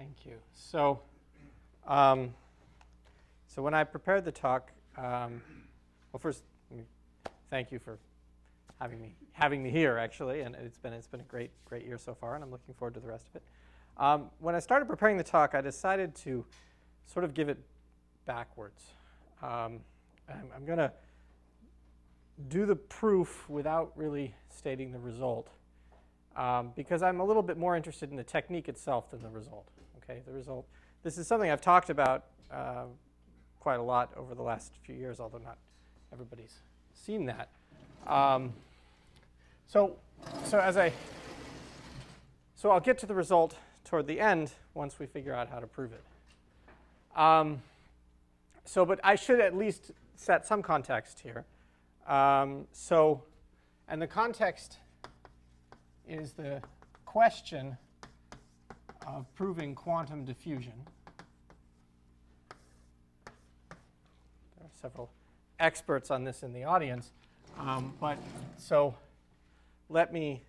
Thank you. So when I prepared the talk, well, first, thank you for having me here, actually, and it's been a great year so far, and I'm looking forward to the rest of it. When I started preparing the talk, I decided to sort of give it backwards. I'm going to do the proof without really stating the result, because I'm a little bit more interested in the technique itself than the result. Okay, the result. This is something I've talked about quite a lot over the last few years, although not everybody's seen that. So I'll get to the result toward the end once we figure out how to prove it. But I should at least set some context here. And the context is the question of proving quantum diffusion. There are several experts on this in the audience. So let me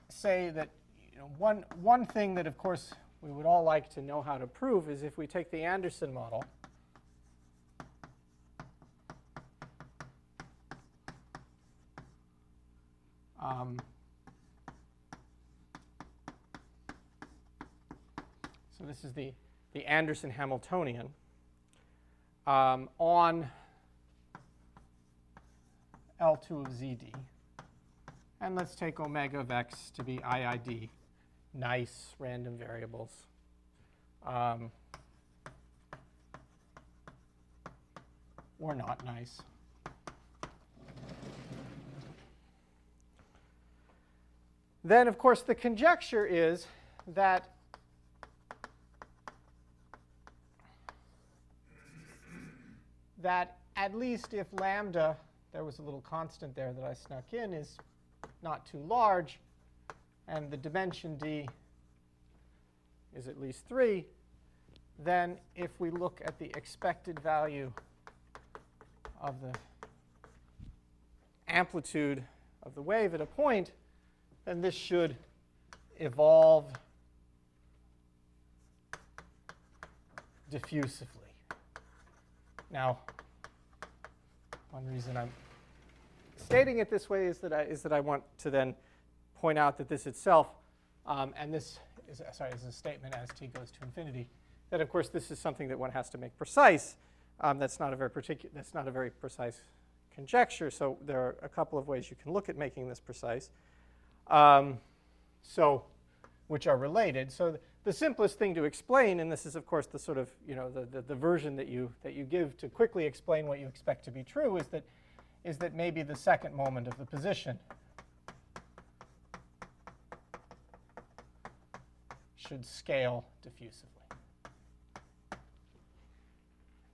say that one thing that, of course, we would all like to know how to prove is if we take the Anderson model so this is the Anderson Hamiltonian on L2 of ZD. And let's take omega of x to be IID, nice random variables. Or not nice. Then, of course, the conjecture is that at least if lambda, there was a little constant there that I snuck in, is not too large, and the dimension d is at least 3, then if we look at the expected value of the amplitude of the wave at a point, then this should evolve diffusively. Now, one reason I'm stating it this way is that I want to then point out that this itself, and this is a statement as t goes to infinity, that of course this is something that one has to make precise. That's not a very precise conjecture. So there are a couple of ways you can look at making this precise, which are related. So the simplest thing to explain, and this is of course the sort of the version that you give to quickly explain what you expect to be true, is that maybe the second moment of the position should scale diffusively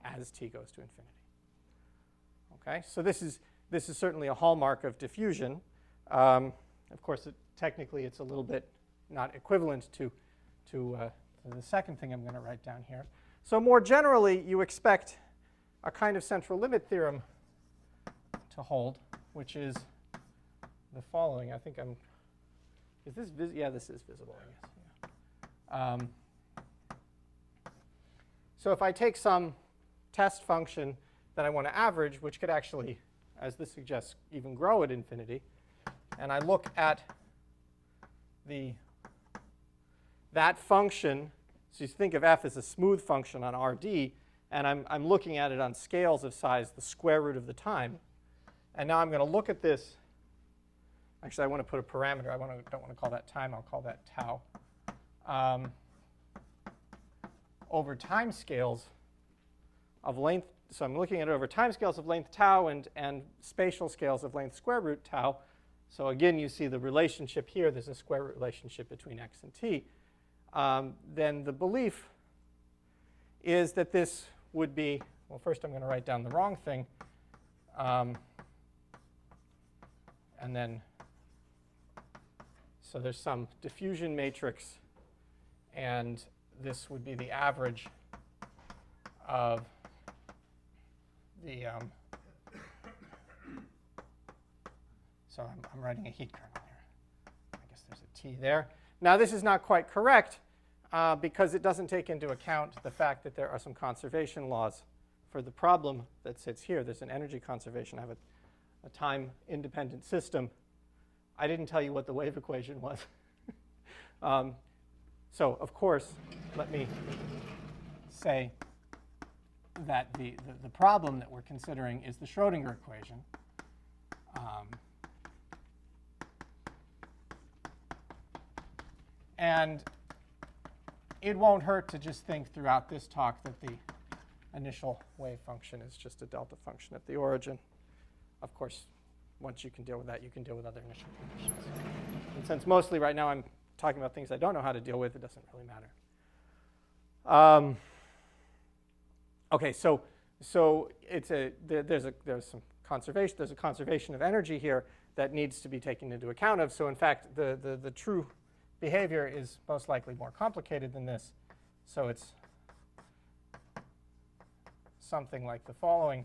as t goes to infinity. Okay, so this is certainly a hallmark of diffusion. Of course, technically it's a little bit not equivalent to the second thing I'm going to write down here. So more generally, you expect a kind of central limit theorem to hold, which is the following. I think is this yeah, this is visible, I guess. Yeah. So if I take some test function that I want to average, which could actually, as this suggests, even grow at infinity, and I look at that function, so you think of f as a smooth function on Rd, and I'm looking at it on scales of size the square root of the time. And now I'm going to look at this. Actually, I want to put a parameter. I don't want to call that time. I'll call that tau. Over time scales of length. So I'm looking at it over time scales of length tau and spatial scales of length square root tau. So again, you see the relationship here. There's a square root relationship between x and t. Then the belief is that this would be, well, first I'm going to write down the wrong thing. And then, so there's some diffusion matrix, and this would be the average of the, so I'm writing a heat kernel here. I guess there's a t there. Now, this is not quite correct, because it doesn't take into account the fact that there are some conservation laws for the problem that sits here. There's an energy conservation. I have a time-independent system. I didn't tell you what the wave equation was. So, of course, let me say that the problem that we're considering is the Schrodinger equation. And it won't hurt to just think throughout this talk that the initial wave function is just a delta function at the origin. Of course, once you can deal with that, you can deal with other initial conditions. And since mostly right now I'm talking about things I don't know how to deal with, it doesn't really matter. Okay, so there's some conservation. There's a conservation of energy here that needs to be taken into account of. So in fact, the true behavior is most likely more complicated than this. So it's something like the following.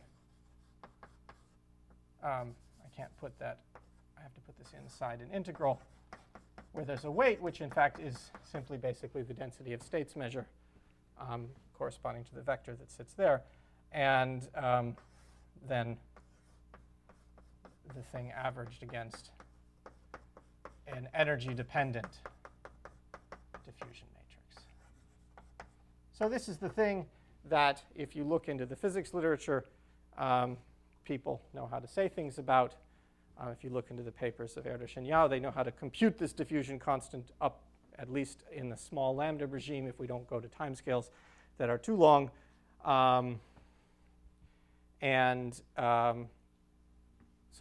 I can't put that. I have to put this inside an integral where there's a weight, which in fact is simply basically the density of states measure corresponding to the vector that sits there. And then the thing averaged against an energy-dependent diffusion matrix. So this is the thing that if you look into the physics literature, people know how to say things about. If you look into the papers of Erdős and Yau, they know how to compute this diffusion constant up, at least in the small lambda regime, if we don't go to timescales that are too long. So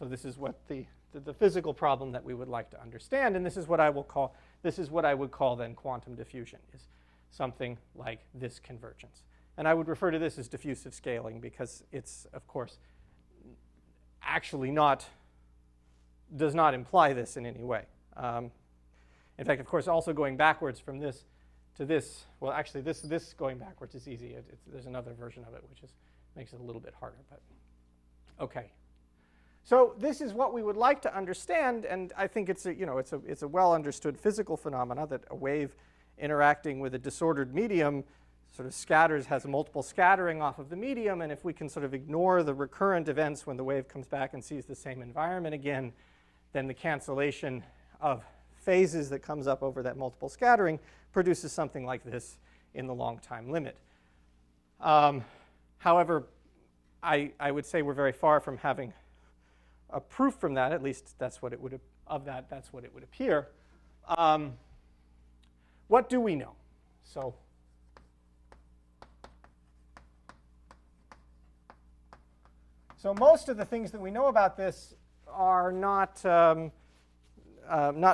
this is what the physical problem that we would like to understand, and this is what I would call then quantum diffusion, is something like this convergence. And I would refer to this as diffusive scaling because it's, of course, actually does not imply this in any way. In fact, of course, also going backwards from this to this, well, actually, this going backwards is easy. There's another version of it which makes it a little bit harder, but okay. So this is what we would like to understand, and I think it's a well understood physical phenomena that a wave interacting with a disordered medium sort of has a multiple scattering off of the medium, and if we can sort of ignore the recurrent events when the wave comes back and sees the same environment again, then the cancellation of phases that comes up over that multiple scattering produces something like this in the long time limit. However, I would say we're very far from having a proof from that. At least that's what it would that's what it would appear. What do we know? So most of the things that we know about this are not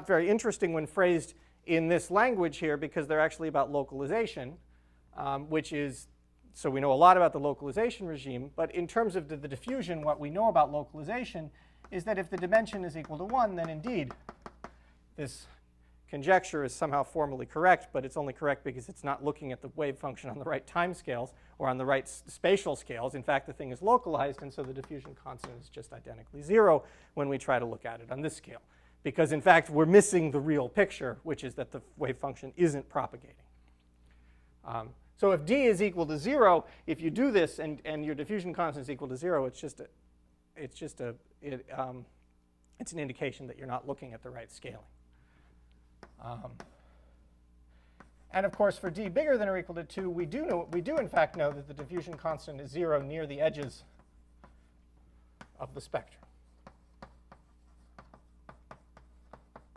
very interesting when phrased in this language here, because they're actually about localization, so we know a lot about the localization regime. But in terms of the diffusion, what we know about localization is that if the dimension is equal to 1, then indeed this conjecture is somehow formally correct, but it's only correct because it's not looking at the wave function on the right time scales or on the right spatial scales. In fact, the thing is localized, and so the diffusion constant is just identically 0 when we try to look at it on this scale. Because, in fact, we're missing the real picture, which is that the wave function isn't propagating. So if d is equal to 0, if you do this and your diffusion constant is equal to 0, it's an indication that you're not looking at the right scaling. And of course, for d bigger than or equal to 2, we do in fact know that the diffusion constant is 0 near the edges of the spectrum.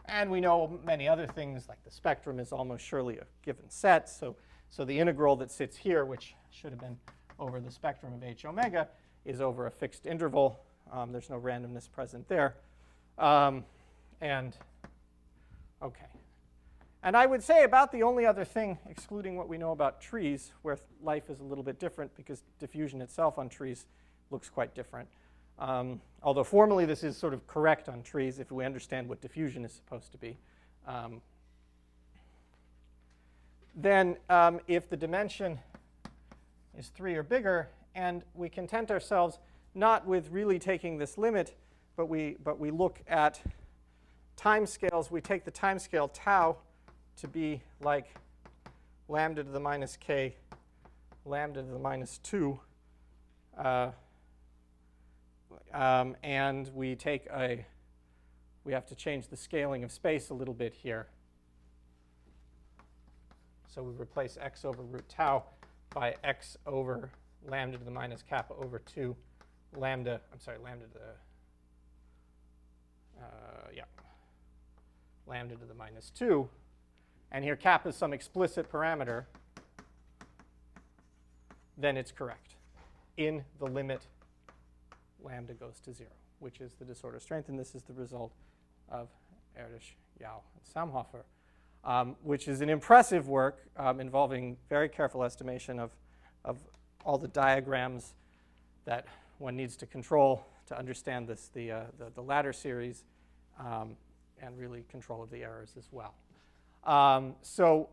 And we know many other things, like the spectrum is almost surely a given set. So the integral that sits here, which should have been over the spectrum of h omega, is over a fixed interval. There's no randomness present there. And I would say about the only other thing, excluding what we know about trees, where life is a little bit different because diffusion itself on trees looks quite different. Although formally this is sort of correct on trees if we understand what diffusion is supposed to be. Then if the dimension is 3 or bigger, and we content ourselves not with really taking this limit, but we look at time scales, we take the time scale tau to be like, lambda to the minus k, lambda to the minus 2. And we have to change the scaling of space a little bit here. So we replace x over root tau by x over lambda to the minus kappa over 2 lambda to the, lambda to the minus 2. And here kappa is some explicit parameter. Then it's correct in the limit lambda goes to 0, which is the disorder strength. And this is the result of Erdős, Yau, and Samhofer, which is an impressive work involving very careful estimation of all the diagrams that one needs to control to understand this, the ladder series, and really control of the errors as well. So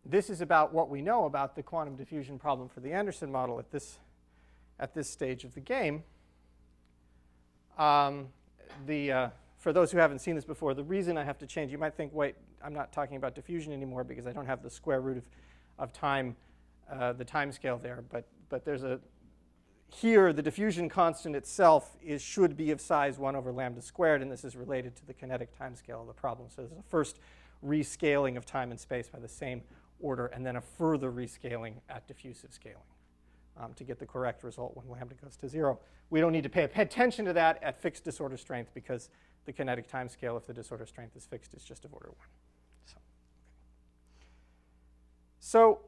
this is about what we know about the quantum diffusion problem for the Anderson model at this stage of the game. For those who haven't seen this before, the reason I have to change, you might think, wait, I'm not talking about diffusion anymore because I don't have the square root of time, the time scale there. But there's here the diffusion constant itself should be of size 1 over lambda squared, and this is related to the kinetic time scale of the problem. So there's a first rescaling of time and space by the same order, and then a further rescaling at diffusive scaling to get the correct result when lambda goes to 0. We don't need to pay attention to that at fixed disorder strength because the kinetic time scale, if the disorder strength is fixed, is just of order 1. So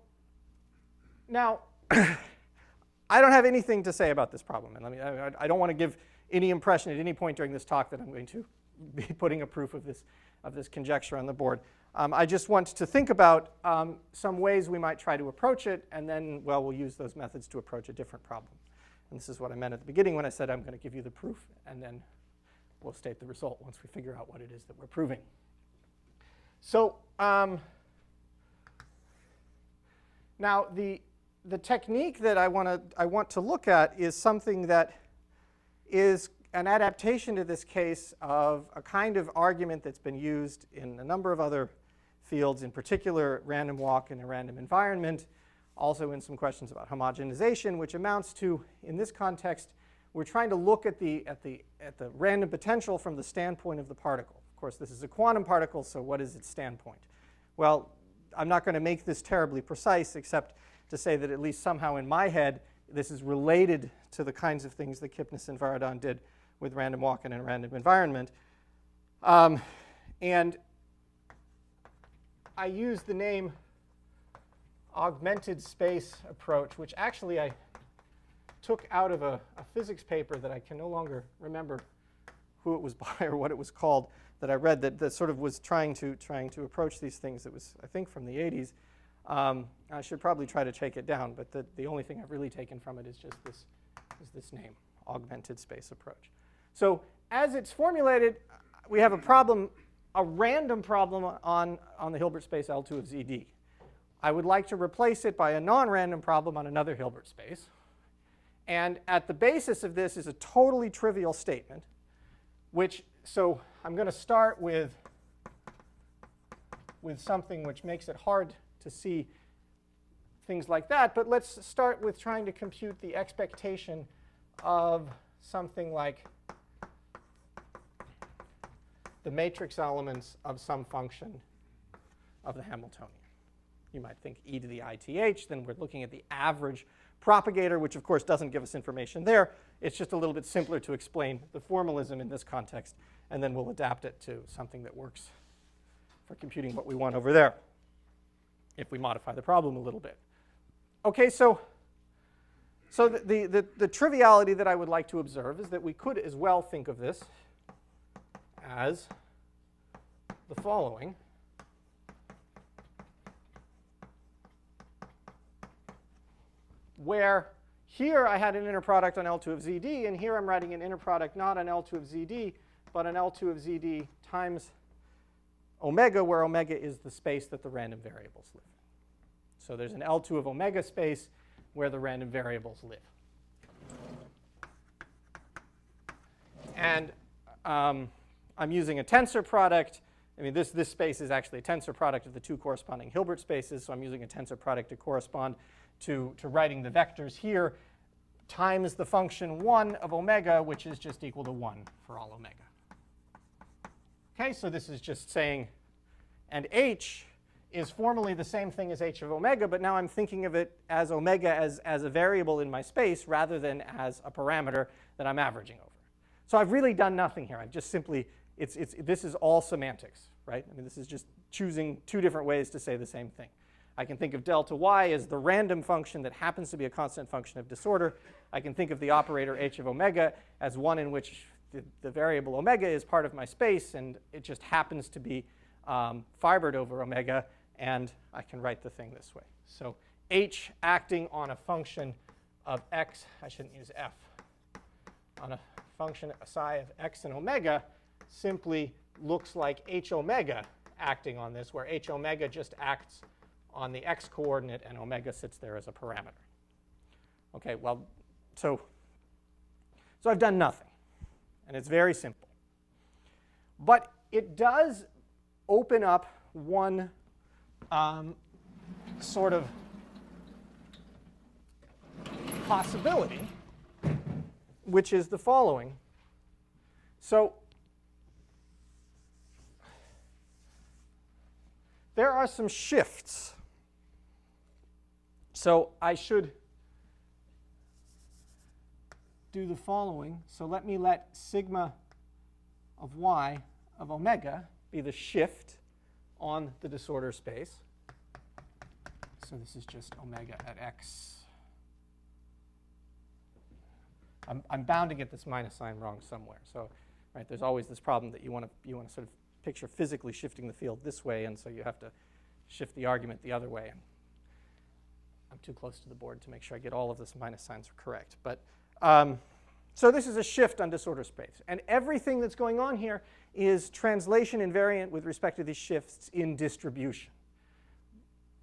now, I don't have anything to say about this problem. And I don't want to give any impression at any point during this talk that I'm going to be putting a proof of this conjecture on the board. I just want to think about some ways we might try to approach it, and then, well, we'll use those methods to approach a different problem. And this is what I meant at the beginning when I said I'm going to give you the proof, and then we'll state the result once we figure out what it is that we're proving. So now the technique that I want to look at is something that is an adaptation to this case of a kind of argument that's been used in a number of other fields, in particular random walk in a random environment, also in some questions about homogenization, which amounts to, in this context, we're trying to look at the random potential from the standpoint of the particle. Of course, this is a quantum particle, so what is its standpoint? Well, I'm not going to make this terribly precise, except to say that at least somehow in my head, this is related to the kinds of things that Kipnis and Varadon did with random walk in a random environment. And I use the name augmented space approach, which actually I took out of a physics paper that I can no longer remember who it was by or what it was called, that I read that sort of was trying to approach these things. It was, I think, from the 80s. I should probably try to take it down, but the only thing I've really taken from it is just this name, augmented space approach. So as it's formulated, we have a problem, a random problem on the Hilbert space L2 of ZD. I would like to replace it by a non-random problem on another Hilbert space. And at the basis of this is a totally trivial statement, so I'm going to start with something which makes it hard to see things like that. But let's start with trying to compute the expectation of something like the matrix elements of some function of the Hamiltonian. You might think e to the ith, then we're looking at the average propagator, which of course doesn't give us information there. It's just a little bit simpler to explain the formalism in this context, and then we'll adapt it to something that works for computing what we want over there if we modify the problem a little bit. Okay, so the triviality that I would like to observe is that we could as well think of this as the following. Where here I had an inner product on L2 of ZD, and here I'm writing an inner product not on L2 of ZD, but on L2 of ZD times omega, where omega is the space that the random variables live in. So there's an L2 of omega space where the random variables live. And I'm using a tensor product I mean, this space is actually a tensor product of the two corresponding Hilbert spaces, so I'm using a tensor product to correspond to writing the vectors here, times the function 1 of omega, which is just equal to 1 for all omega. Okay, so this is just saying, and h is formally the same thing as h of omega, but now I'm thinking of it as omega as a variable in my space rather than as a parameter that I'm averaging over. So I've really done nothing here. I've just simply, this is all semantics, right? I mean, this is just choosing two different ways to say the same thing. I can think of delta y as the random function that happens to be a constant function of disorder. I can think of the operator h of omega as one in which the variable omega is part of my space, and it just happens to be fibered over omega, and I can write the thing this way. So h acting on a function of x, I shouldn't use f, on a function psi of x and omega simply looks like h omega acting on this, where h omega just acts on the x coordinate and omega sits there as a parameter. Okay, well, so I've done nothing, and it's very simple. But it does open up one sort of possibility, which is the following. So there are some shifts. So I should do the following. So let me let sigma of y of omega be the shift on the disorder space. So this is just omega at x. I'm bound to get this minus sign wrong somewhere. So right, there's always this problem that you want to sort of picture physically shifting the field this way, and so you have to shift the argument the other way. And I'm too close to the board to make sure I get all of this minus signs correct. But so this is a shift on disorder space. And everything that's going on here is translation invariant with respect to these shifts in distribution.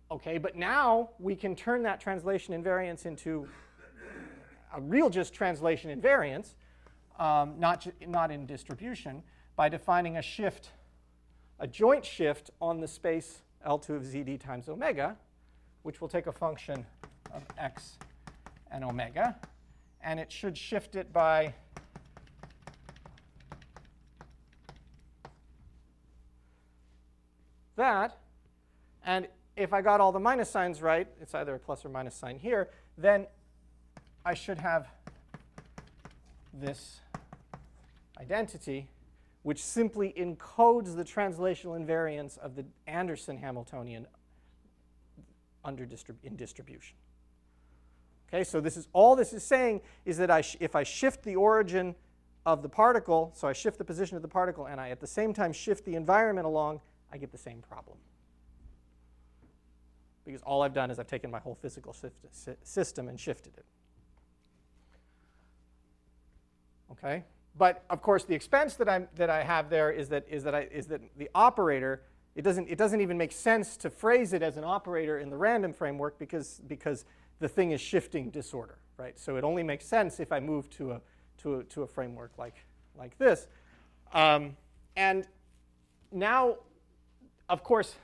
Okay, but now we can turn that translation invariance into a real just translation invariance, not in distribution, by defining a shift, a joint shift on the space L2 of zd times omega, which will take a function of x and omega, and it should shift it by that. And if I got all the minus signs right, it's either a plus or minus sign here, then I should have this identity, which simply encodes the translational invariance of the Anderson Hamiltonian in distribution. Okay, so this is all this is saying is that if I shift the origin of the particle, so I shift the position of the particle, and I at the same time shift the environment along, I get the same problem. Because all I've done is I've taken my whole physical system and shifted it. Okay, but of course the expense that I have there is that the operator, it doesn't even make sense to phrase it as an operator in the random framework because the thing is shifting disorder, right? So it only makes sense if I move to a framework like this. And now, of course,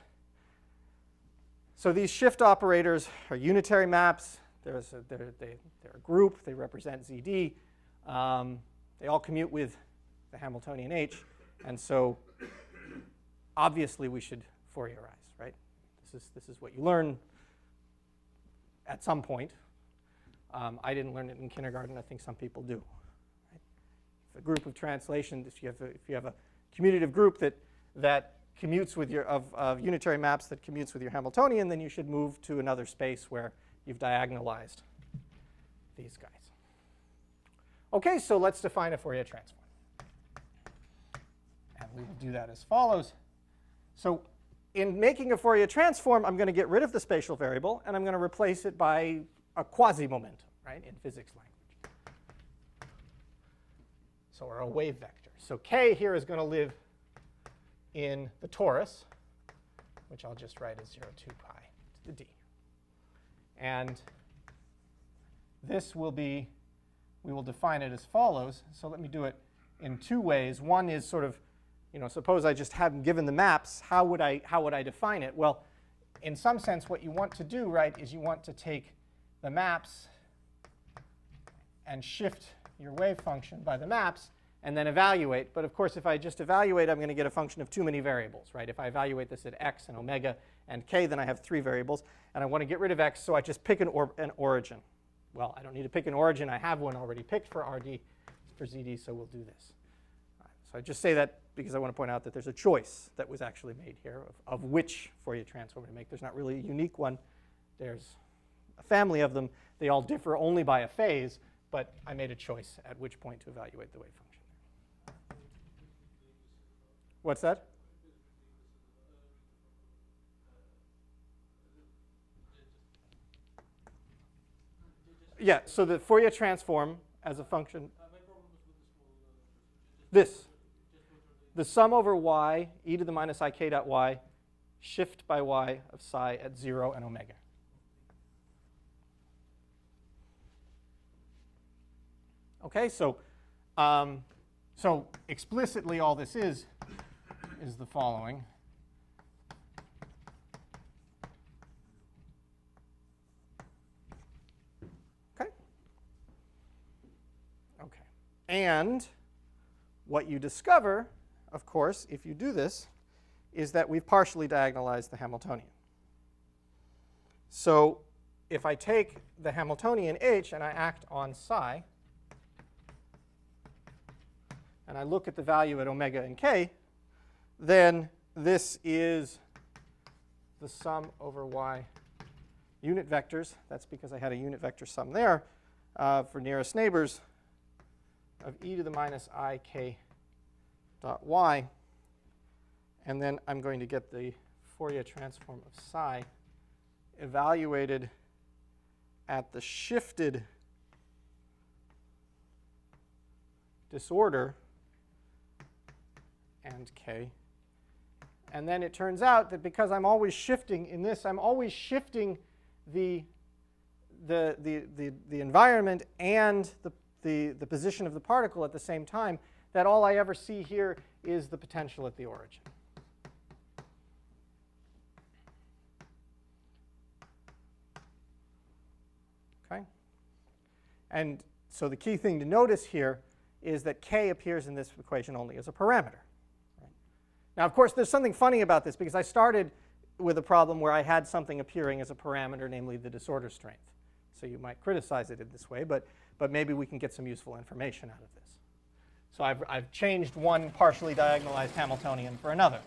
so these shift operators are unitary maps. They're a group. They represent ZD. They all commute with the Hamiltonian H, and so obviously we should Fourierize, right? This is what you learn at some point. I didn't learn it in kindergarten. I think some people do. Right? If a group of translations, if you have a commutative group that commutes with of unitary maps that commutes with your Hamiltonian, then you should move to another space where you've diagonalized these guys. Okay, so let's define a Fourier transform. And we will do that as follows. So in making a Fourier transform, I'm going to get rid of the spatial variable, and I'm going to replace it by a quasi-momentum, right, in physics language. So or a wave vector. So k here is going to live in the torus, which I'll just write as 0, 2 pi to the d. And this will be, we will define it as follows. So let me do it in two ways. One is sort of suppose I just hadn't given the maps, how would I define it? Well, in some sense, what you want to do, right, is you want to take the maps and shift your wave function by the maps and then evaluate. But of course, if I just evaluate, I'm going to get a function of too many variables, right? If I evaluate this at x and omega and k, then I have 3 variables. And I want to get rid of x, so I just pick an origin. Well, I don't need to pick an origin. I have one already picked for RD, for ZD, so we'll do this. All right, so I just say that because I want to point out that there's a choice that was actually made here of which Fourier transform to make. There's not really a unique one. There's a family of them. They all differ only by a phase, but I made a choice at which point to evaluate the wave function. What's that? Yeah, so the Fourier transform as a function, this, the sum over y, e to the minus ik dot y, shift by y of psi at 0 and omega. Okay, so explicitly all this is the following. Okay. Okay. And what you discover, of course, if you do this, is that we've partially diagonalized the Hamiltonian. So if I take the Hamiltonian H and I act on psi, and I look at the value at omega and k, then this is the sum over y unit vectors. That's because I had a unit vector sum there for nearest neighbors of e to the minus I k dot y. And then I'm going to get the Fourier transform of psi evaluated at the shifted disorder and k. And then it turns out that because I'm always shifting in this, I'm always shifting the environment and the position of the particle at the same time, that all I ever see here is the potential at the origin. Okay? And so the key thing to notice here is that k appears in this equation only as a parameter. Now, of course, there's something funny about this, because I started with a problem where I had something appearing as a parameter, namely the disorder strength. So you might criticize it in this way, but maybe we can get some useful information out of this. So I've changed one partially diagonalized Hamiltonian for another.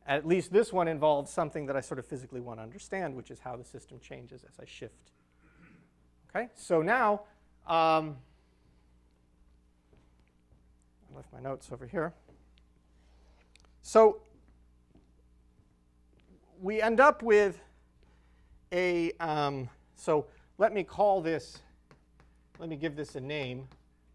At least this one involves something that I sort of physically want to understand, which is how the system changes as I shift. Okay, so now I left my notes over here. So we end up with a, so let me call this, let me give this a name.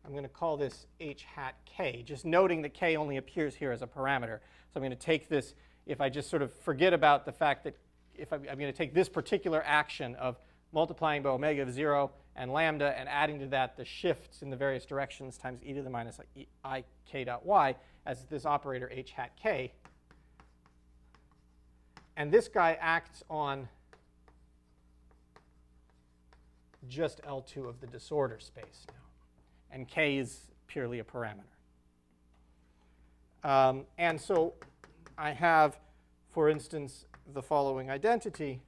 I'm going to call this h hat k, just noting that k only appears here as a parameter. So I'm going to take this, if I just sort of forget about the fact that if I'm going to take this particular action of multiplying by omega of 0 and lambda and adding to that the shifts in the various directions times e to the minus I k dot y as this operator h hat k. And this guy acts on just L2 of the disorder space now. And k is purely a parameter. And so I have, for instance, the following identity.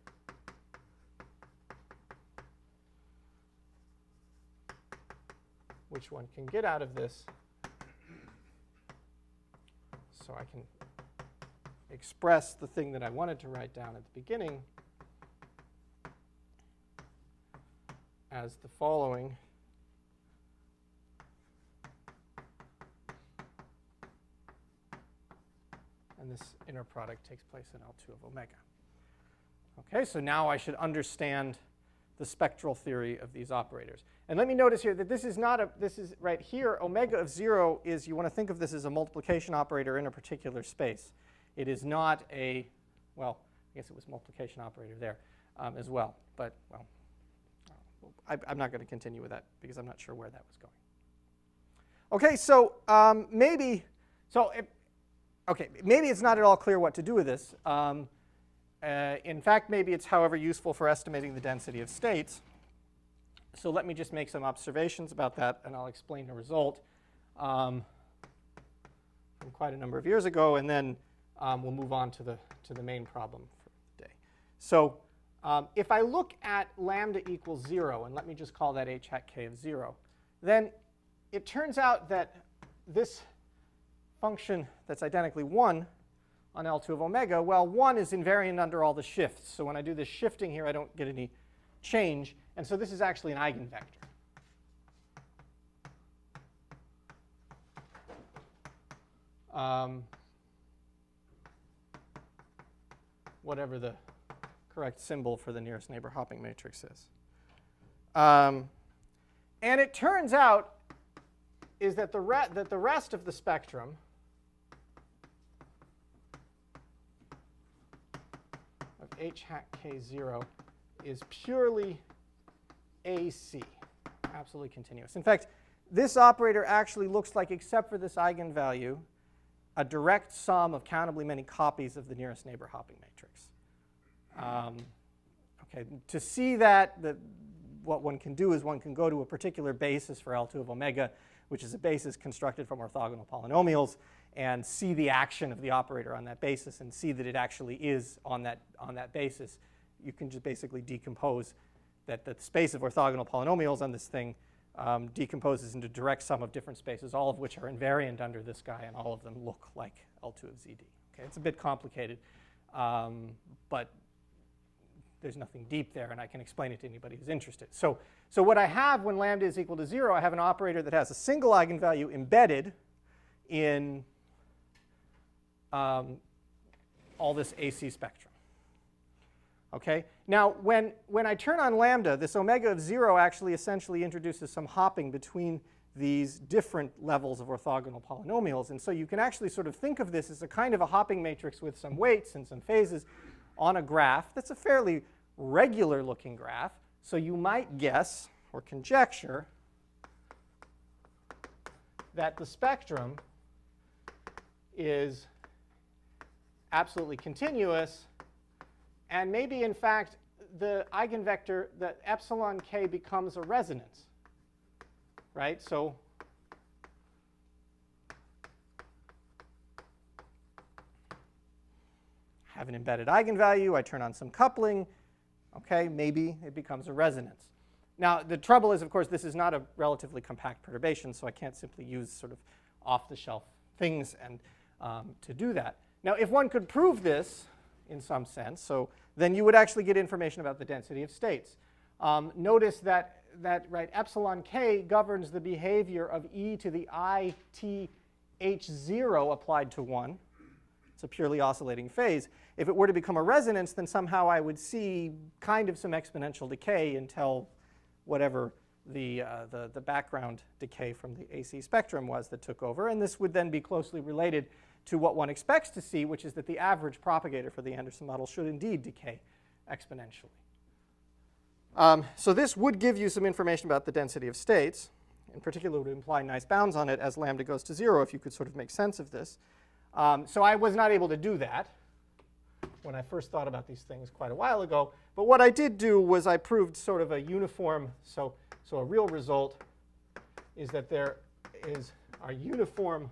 Which one can get out of this? So I can express the thing that I wanted to write down at the beginning as the following. And this inner product takes place in L2 of omega. Okay, so now I should understand the spectral theory of these operators. And let me notice here that this is not a, this is right here, omega of 0 is, you want to think of this as a multiplication operator in a particular space. It is not a, well, I guess it was multiplication operator there as well. But, well, I'm not going to continue with that because I'm not sure where that was going. Okay, so maybe So, okay, maybe it's not at all clear what to do with this. In fact, maybe it's, however, useful for estimating the density of states. So let me just make some observations about that, and I'll explain the result from quite a number of years ago, and then we'll move on to the main problem for the day. So if I look at lambda equals 0, and let me just call that h hat k of 0, then it turns out that this function that's identically 1 on L2 of omega, well, 1 is invariant under all the shifts. So when I do this shifting here, I don't get any change. And so this is actually an eigenvector. Whatever the correct symbol for the nearest neighbor hopping matrix is. And it turns out is that the rest of the spectrum of h hat k0 is purely AC, absolutely continuous. In fact, this operator actually looks like, except for this eigenvalue, a direct sum of countably many copies of the nearest neighbor hopping matrix. Okay, to see that, what one can do is one can go to a particular basis for L2 of omega, which is a basis constructed from orthogonal polynomials, and see the action of the operator on that basis and see that it actually is on that basis. You can just basically decompose that the space of orthogonal polynomials on this thing decomposes into direct sum of different spaces, all of which are invariant under this guy, and all of them look like L2 of ZD. Okay, it's a bit complicated, but there's nothing deep there, and I can explain it to anybody who's interested. So what I have when lambda is equal to 0, I have an operator that has a single eigenvalue embedded in all this AC spectrum. Okay? Now, when I turn on lambda, this omega of 0 actually essentially introduces some hopping between these different levels of orthogonal polynomials. And so you can actually sort of think of this as a kind of a hopping matrix with some weights and some phases on a graph that's a fairly regular looking graph. So you might guess or conjecture that the spectrum is absolutely continuous. And maybe, in fact, the eigenvector, the epsilon k, becomes a resonance, right? So have an embedded eigenvalue. I turn on some coupling. Okay, maybe it becomes a resonance. Now, the trouble is, of course, this is not a relatively compact perturbation, so I can't simply use sort of off-the-shelf things and to do that. Now, if one could prove this in some sense, so then you would actually get information about the density of states. Notice that right, epsilon k governs the behavior of e to the I t h0 applied to 1. It's a purely oscillating phase. If it were to become a resonance, then somehow I would see kind of some exponential decay until whatever the background decay from the AC spectrum was that took over. And this would then be closely related to what one expects to see, which is that the average propagator for the Anderson model should indeed decay exponentially. So this would give you some information about the density of states. In particular, would imply nice bounds on it as lambda goes to 0, if you could sort of make sense of this. So I was not able to do that when I first thought about these things quite a while ago. But what I did do was I proved sort of a uniform, so a real result is that there are uniform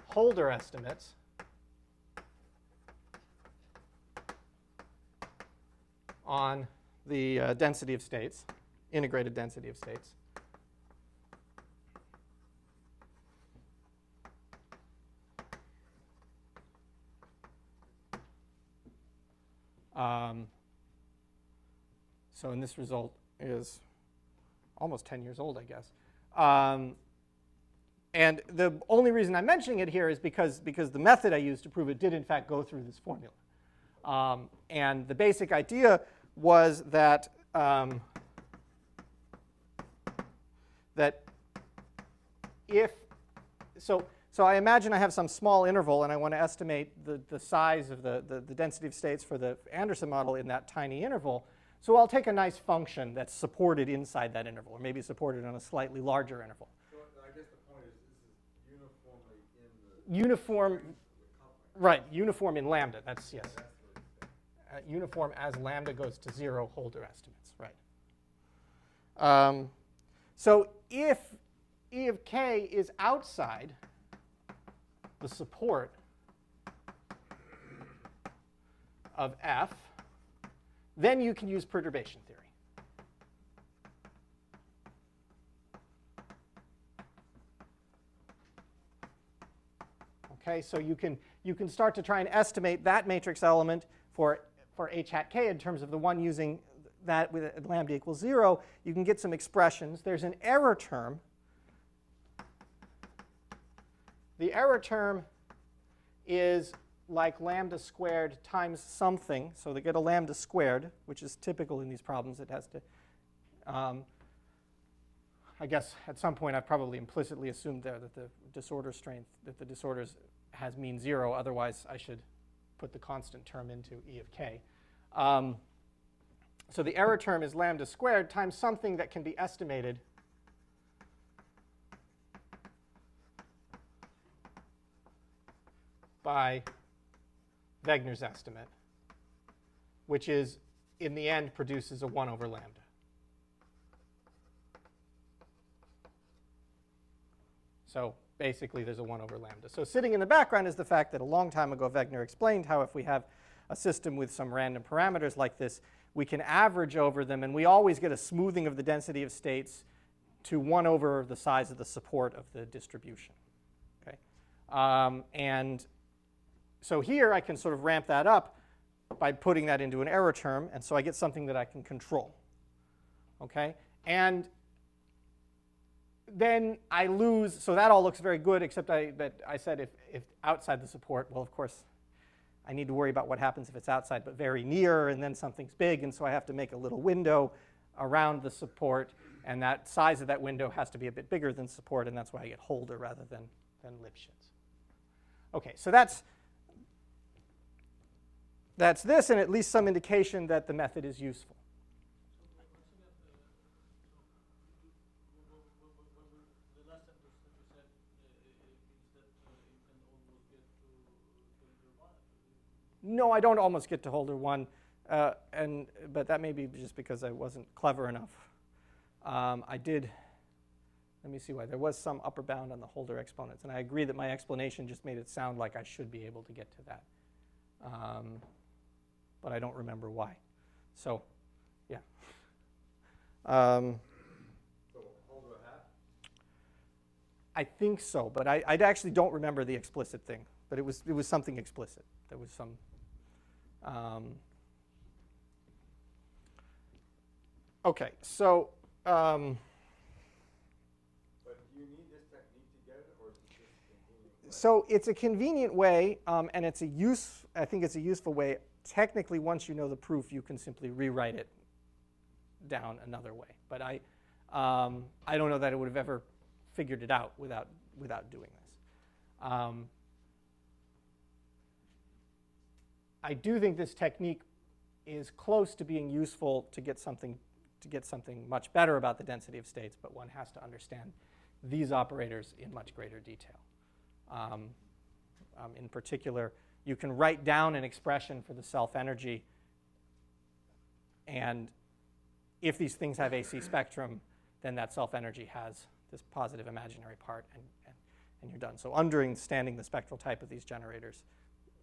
Holder estimates on the density of states, integrated density of states. So and this result is almost 10 years old, I guess. And the only reason I'm mentioning it here is because the method I used to prove it did in fact go through this formula. And the basic idea was that so I imagine I have some small interval and I want to estimate the size of the density of states for the Anderson model in that tiny interval. So I'll take a nice function that's supported inside that interval, or maybe supported on a slightly larger interval. So I guess the point is this is uniformly in the uniform, right, uniform in lambda. That's, yes. Uniform as lambda goes to 0 Holder estimates, right. So if E of k is outside the support of F, then you can use perturbation theory. Okay, so you can start to try and estimate that matrix element for h hat k in terms of the one using that with lambda equals 0. You can get some expressions. There's an error term. The error term is like lambda squared times something. So they get a lambda squared, which is typical in these problems. It has to, I guess at some point I've probably implicitly assumed there that the disorder strength, that the disorders has mean 0. Otherwise, I should put the constant term into E of k. So the error term is lambda squared times something that can be estimated by Wegener's estimate, which is, in the end, produces a 1 over lambda. So basically, there's a 1 over lambda. So sitting in the background is the fact that a long time ago, Wegener explained how if we have a system with some random parameters like this, we can average over them, and we always get a smoothing of the density of states to 1 over the size of the support of the distribution. Okay? And so here I can sort of ramp that up by putting that into an error term, and so I get something that I can control. Okay? And then I lose, so that all looks very good, except that I said if outside the support, well, of course, I need to worry about what happens if it's outside but very near, and then something's big, and so I have to make a little window around the support, and that size of that window has to be a bit bigger than support, and that's why I get Holder rather than Lipschitz. Okay, so that's this, and at least some indication that the method is useful. No, I don't almost get to Holder 1, but that may be just because I wasn't clever enough. I did, let me see why. There was some upper bound on the Holder exponents, and I agree that my explanation just made it sound like I should be able to get to that. But I don't remember why. So, yeah. So Holder a half? I think so, but I actually don't remember the explicit thing. But it was something explicit. There was some. Okay, so. But do you need this technique to get it, or is it just a convenient way? So it's a convenient way, and it's I think it's a useful way. Technically, once you know the proof, you can simply rewrite it down another way. But I don't know that it would have ever figured it out without doing this. I do think this technique is close to being useful to get something much better about the density of states, but one has to understand these operators in much greater detail. In particular, you can write down an expression for the self-energy, and if these things have AC spectrum, then that self-energy has this positive imaginary part, and you're done. So understanding the spectral type of these generators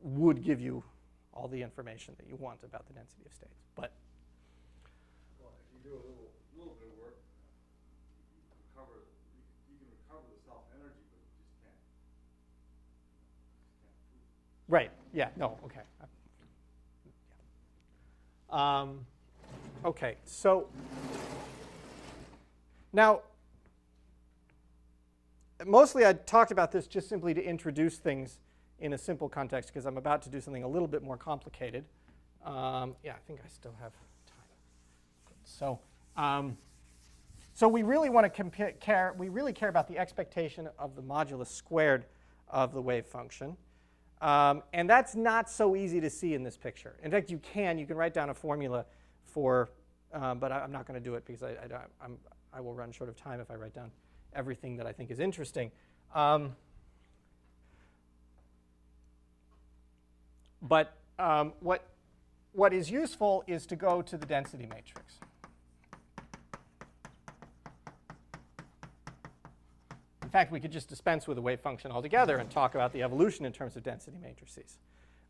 would give you all the information that you want about the density of states. But well, if you do a little bit of work, you can recover the self-energy, but you just can't prove it. Right. Yeah. No. Okay. Okay. So now, mostly I talked about this just simply to introduce things in a simple context, because I'm about to do something a little bit more complicated. Yeah, I think I still have time. So we really want to care about the expectation of the modulus squared of the wave function. And that's not so easy to see in this picture. In fact, you can write down a formula for, but I'm not going to do it because I will run short of time if I write down everything that I think is interesting. But what is useful is to go to the density matrix. In fact, we could just dispense with the wave function altogether and talk about the evolution in terms of density matrices.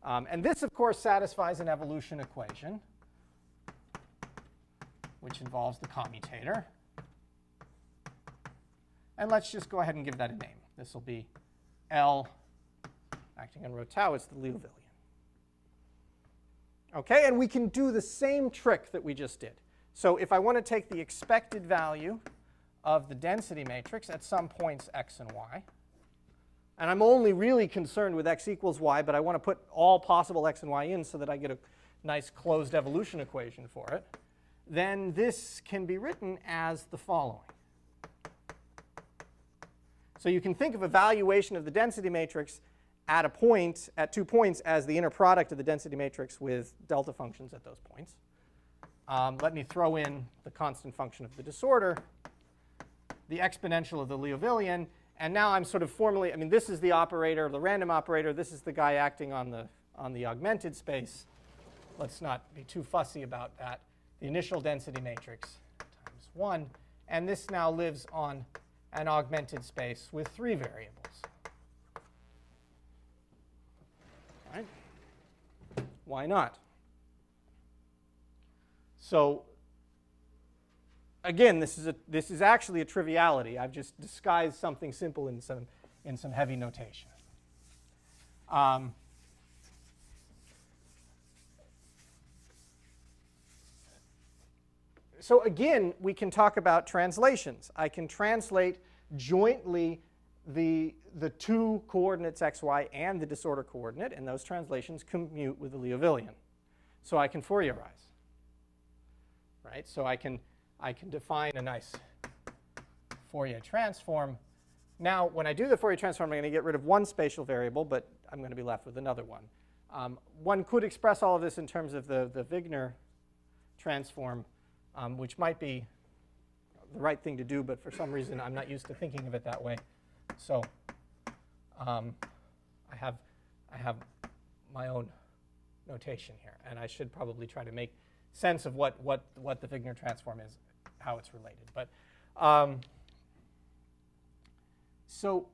And this, of course, satisfies an evolution equation, which involves the commutator. And let's just go ahead and give that a name. This will be L acting on rho tau. It's the Liouvillean. OK, and we can do the same trick that we just did. So if I want to take the expected value of the density matrix at some points x and y, and I'm only really concerned with x equals y, but I want to put all possible x and y in so that I get a nice closed evolution equation for it, then this can be written as the following. So you can think of evaluation of the density matrix at a point, at 2 points, as the inner product of the density matrix with delta functions at those points. Let me throw in the constant function of the disorder, the exponential of the Liouvillean, and now I'm sort of formally, I mean, this is the operator, the random operator. This is the guy acting on the augmented space. Let's not be too fussy about that. The initial density matrix times 1. And this now lives on an augmented space with 3 variables. All right? Why not? So again, this is actually a triviality. I've just disguised something simple in some heavy notation. So again, we can talk about translations. I can translate jointly the 2 coordinates x, y, and the disorder coordinate, and those translations commute with the Liouvillean. So I can Fourierize. Right? So I can define a nice Fourier transform. Now, when I do the Fourier transform, I'm going to get rid of one spatial variable, but I'm going to be left with another one. One could express all of this in terms of the Wigner transform, which might be the right thing to do, but for some reason I'm not used to thinking of it that way. So I have my own notation here, and I should probably try to make sense of what the Wigner transform is, how it's related. But so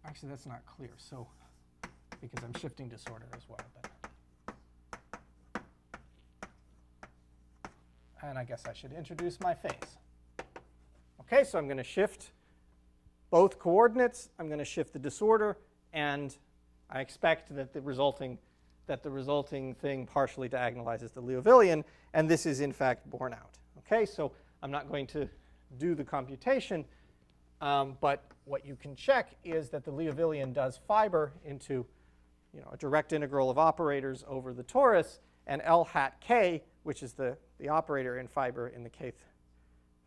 actually that's not clear. So because I'm shifting disorder as well. And I guess I should introduce my phase. OK, so I'm going to shift both coordinates. I'm going to shift the disorder, and I expect that the resulting thing partially diagonalizes the Liouvillean, and this is in fact borne out. OK, so I'm not going to do the computation, but what you can check is that the Liouvillean does fiber into a direct integral of operators over the torus, and L hat k, which is the operator in fiber in the kth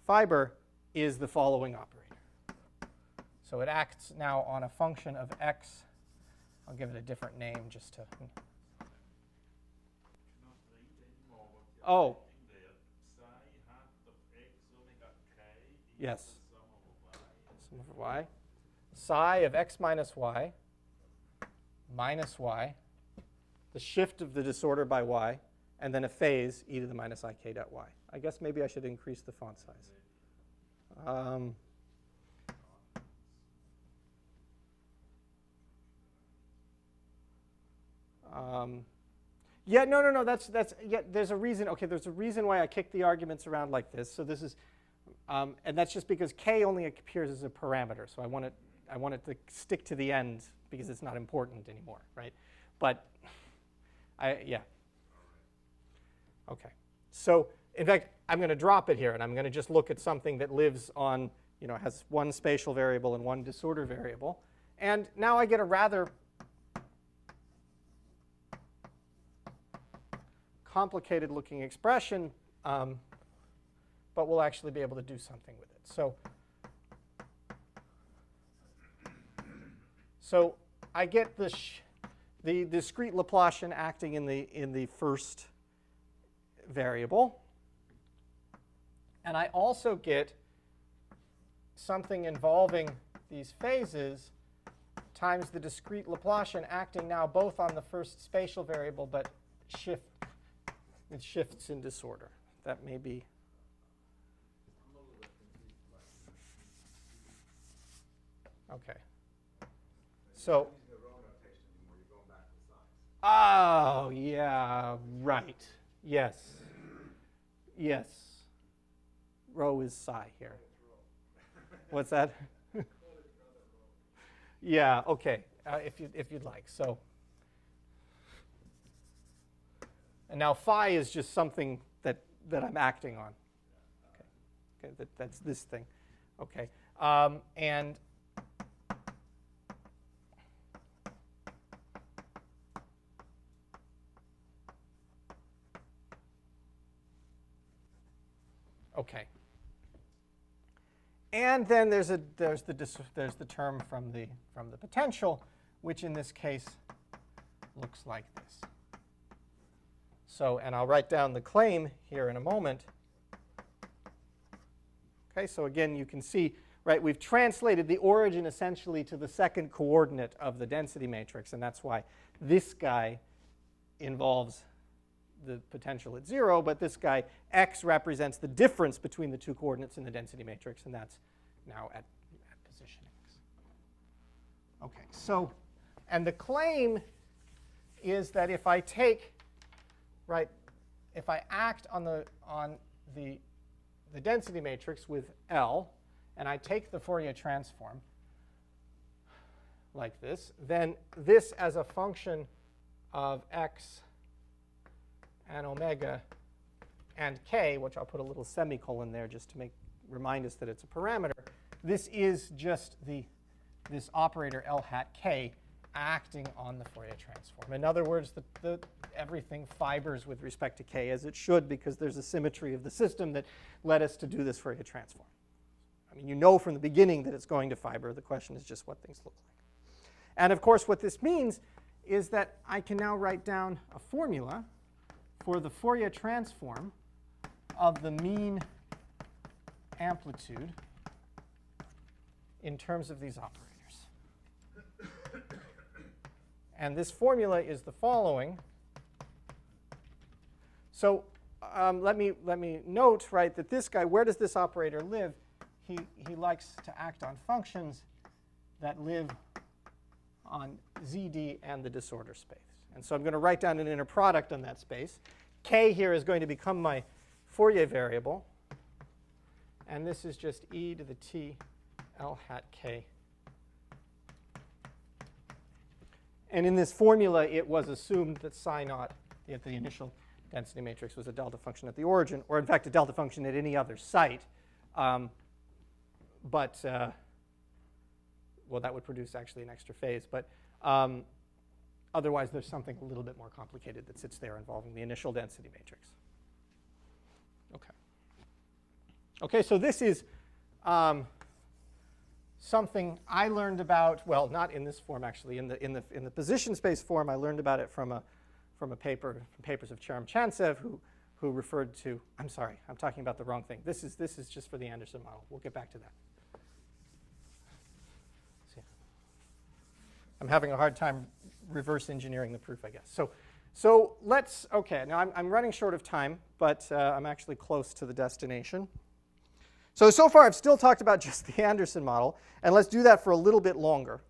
fiber, is the following operator. So it acts now on a function of x. I'll give it a different name just to. Oh. Yes. Sum of y. Psi of x minus y, the shift of the disorder by y, and then a phase, e to the minus ik dot y. I guess maybe I should increase the font size. Yeah, no. That's yeah. There's a reason. Okay, there's a reason why I kick the arguments around like this. So this is, and that's just because k only appears as a parameter. So I want it to stick to the end because it's not important anymore, right? But yeah. OK. So in fact, I'm going to drop it here, and I'm going to just look at something that lives on, has one spatial variable and one disorder variable. And now I get a rather complicated looking expression, but we'll actually be able to do something with it. So I get the discrete Laplacian acting in the first variable, and I also get something involving these phases times the discrete Laplacian acting now both on the first spatial variable, but it shifts in disorder. That may be. I'm a little bit confused by it. Okay. You're not So. using the row notation anymore. You're going back to signs. Oh, yeah, right. Yes. Yes. Rho is psi here. What's that? Yeah, okay, if you'd like. So, and now phi is just something that I'm acting on. Okay, that's this thing. Okay, and okay. And then there's the term from the potential, which in this case looks like this. So, and I'll write down the claim here in a moment. Okay, so again, you can see, right, we've translated the origin essentially to the second coordinate of the density matrix, and that's why this guy involves the potential at 0, but this guy, x, represents the difference between the two coordinates in the density matrix, and that's now at position x. Okay, so, and the claim is that if I take, right, if I act on the density matrix with L, and I take the Fourier transform like this, then this as a function of x and omega and k, which I'll put a little semicolon there just to remind us that it's a parameter, this is just this operator L hat k acting on the Fourier transform. In other words, everything fibers with respect to k as it should, because there's a symmetry of the system that led us to do this Fourier transform. I mean, you know from the beginning that it's going to fiber. The question is just what things look like. And of course, what this means is that I can now write down a formula for the Fourier transform of the mean amplitude in terms of these operators. And this formula is the following. So let me note, right, that this guy, where does this operator live? He likes to act on functions that live on ZD and the disorder space. And so I'm going to write down an inner product on that space. K here is going to become my Fourier variable. And this is just e to the t L hat k. And in this formula, it was assumed that psi naught at the initial density matrix was a delta function at the origin, or in fact, a delta function at any other site. Well, that would produce actually an extra phase. But otherwise, there's something a little bit more complicated that sits there involving the initial density matrix. Okay. Okay, so this is something I learned about. Well, not in this form actually. In the position space form, I learned about it from a paper, from papers of Cherem-Chantsev, who referred to. I'm sorry, I'm talking about the wrong thing. This is just for the Anderson model. We'll get back to that. I'm having a hard time reverse engineering the proof, I guess. So let's, OK, now I'm running short of time, but I'm actually close to the destination. So far I've still talked about just the Anderson model, and let's do that for a little bit longer.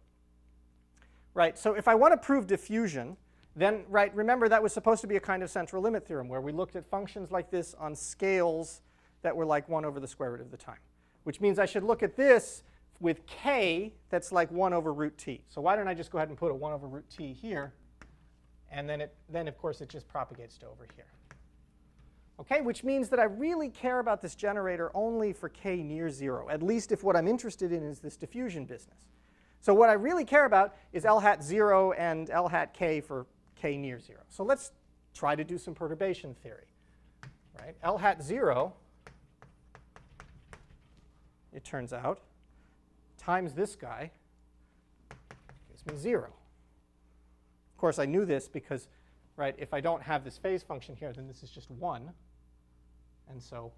Right, so if I want to prove diffusion, then, right, remember that was supposed to be a kind of central limit theorem where we looked at functions like this on scales that were like 1 over the square root of the time, which means I should look at this with k that's like 1 over root t. So why don't I just go ahead and put a 1 over root t here, and then of course it just propagates to over here. Okay, which means that I really care about this generator only for k near 0, at least if what I'm interested in is this diffusion business. So what I really care about is L hat 0 and L hat k for k near 0. So let's try to do some perturbation theory. Right? L hat 0, it turns out, times this guy gives me 0. Of course, I knew this because, right, if I don't have this phase function here, then this is just 1. And so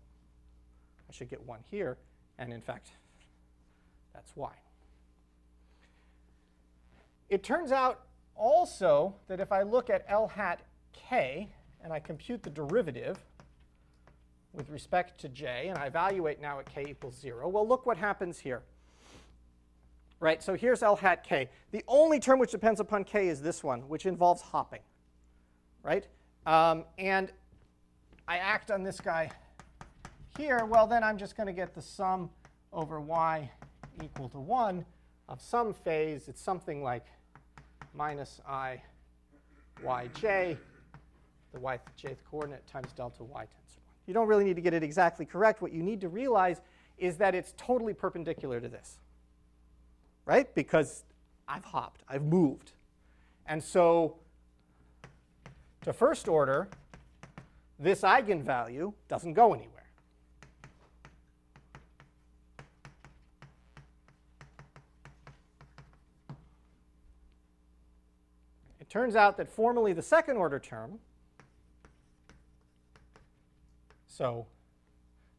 I should get 1 here. And in fact, that's y. it turns out also that if I look at L hat k and I compute the derivative with respect to j, and I evaluate now at k equals 0, well, look what happens here. Right, so here's L hat k. The only term which depends upon k is this one, which involves hopping. Right? And I act on this guy here. Well, then I'm just going to get the sum over y equal to 1 of some phase. It's something like minus I yj, the yth coordinate, times delta y tensor 1. You don't really need to get it exactly correct. What you need to realize is that it's totally perpendicular to this. Right? Because I've hopped, I've moved. And so to first order, this eigenvalue doesn't go anywhere. It turns out that formally the second order term, so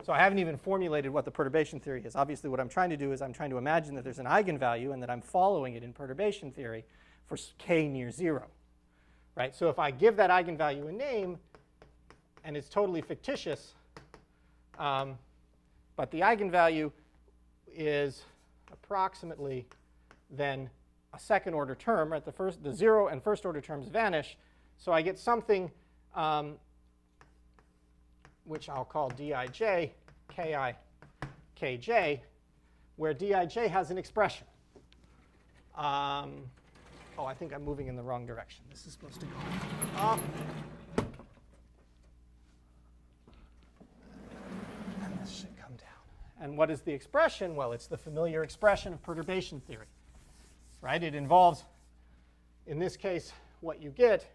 I haven't even formulated what the perturbation theory is. Obviously, what I'm trying to do is I'm trying to imagine that there's an eigenvalue and that I'm following it in perturbation theory for k near 0. Right? So if I give that eigenvalue a name, and it's totally fictitious, but the eigenvalue is approximately then a second order term, right? The 0 and first order terms vanish, so I get something which I'll call dij, ki, kj, where dij has an expression. Oh, I think I'm moving in the wrong direction. This is supposed to go up. And this should come down. And what is the expression? Well, it's the familiar expression of perturbation theory. Right? It involves, in this case, what you get